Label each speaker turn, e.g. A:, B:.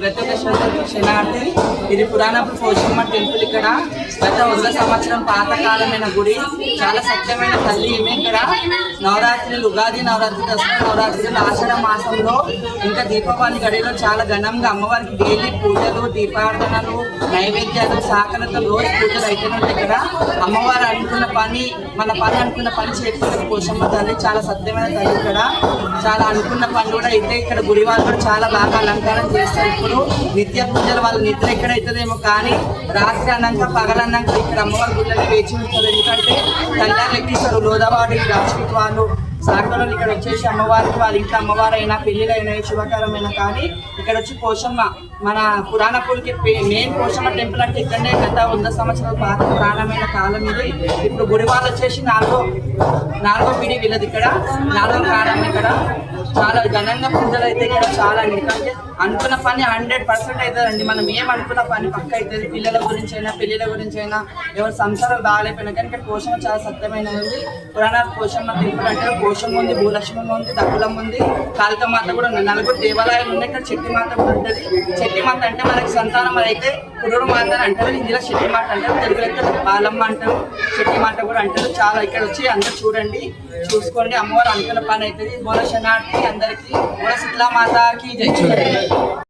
A: ప్రతి ఒక్క క్షణార్థి ఇది పురాణపు పోషమ్మ టెంపుల్. ఇక్కడ గత 100 సంవత్సరం పాతకాలమైన గుడి. చాలా సత్యమైన తల్లి ఈమె. ఇక్కడ నవరాత్రులు, ఉగాది నవరాత్రి, దసరా నవరాత్రులు, ఆషాఢ మాసంలో ఇంకా దీపావళి గడిలో చాలా ఘనంగా అమ్మవారికి డైలీ పూజలు, దీపార్థనలు, నైవేద్యాలు, సాకలతో రోజు పూజలు అయితేనే ఇక్కడ అమ్మవారు అనుకున్న పని, మన పని అనుకున్న పని చేస్తున్న పోషమ్మ తల్లి. చాలా సత్యమైన తల్లి. ఇక్కడ చాలా అనుకున్న పని కూడా అయితే ఇక్కడ గుడి వాళ్ళు కూడా చాలా బాగా అలంకారం చేస్తారు. ఇప్పుడు నిత్య పూజలు వాళ్ళ నిద్ర ఎక్కడ అవుతుందేమో కానీ రాత్రి అన్నాక పగలన్నాక ఇక్కడ అమ్మవారి గుళ్ళని వేచి ఉంటుంది. ఎందుకంటే తల్లారు ఎక్కిస్తారు లోదవాడి రాజకీయ వాళ్ళు సాకలు ఇక్కడ వచ్చేసి అమ్మవారికి వాళ్ళ ఇంట్లో అమ్మవారైనా పెళ్ళిళ్ళైనా శుభకరమైన కానీ ఇక్కడ వచ్చి పోషమ్మ మన పురాణపురికి మెయిన్ పోషమ్మ టెంపుల్ అంటే ఇక్కడనే గత 100 సంవత్సరాల పాత పురాణమైన కాలం ఇది. ఇప్పుడు గుడి వాళ్ళు వచ్చేసి నాలుగో పీడి వీళ్ళది. ఇక్కడ 4వ కాలం. ఇక్కడ చాలా ఘనంగా పూజలు అయితే ఇక్కడ చాలా. ఎందుకంటే అనుకున్న పని 100% అవుతుందండి. మనం ఏమనుకున్న పని పక్క అవుతుంది. పిల్లల గురించి అయినా పెళ్ళిళ్ళ గురించి అయినా ఎవరి సంసారం బాగాలేకపోయినా కానీ ఇక్కడ పోషమ్మ చాలా సత్యమైనది ఉంది. పురాణ పోషమ్మ టెంపుల్ అంటే పోషమ్మ ఉంది, భూలక్ష్మమ్మ ఉంది, దక్కులమ్మ ఉంది, కాళికమాత కూడా ఉంది. 4 దేవాలయాలు ఉన్నాయి. ఇక్కడ చెట్టి మాత కూడా ఉంటుంది. చెట్టి మాత అంటే మనకి సంతానం అయితే పురుడు మాత అని అంటారు. ఇందులో చెట్టి మాత అంటారు. తెలుగులో అయితే బాలమ్మ అంటారు, చెట్టి మాత కూడా అంటారు. చాలా ఇక్కడ వచ్చి అందరు చూడండి, చూసుకోండి. అమ్మవారు అనుకున్న పని అవుతుంది. బోల శనార్థి అందరికీ బోల శీతలా మాతకి జై.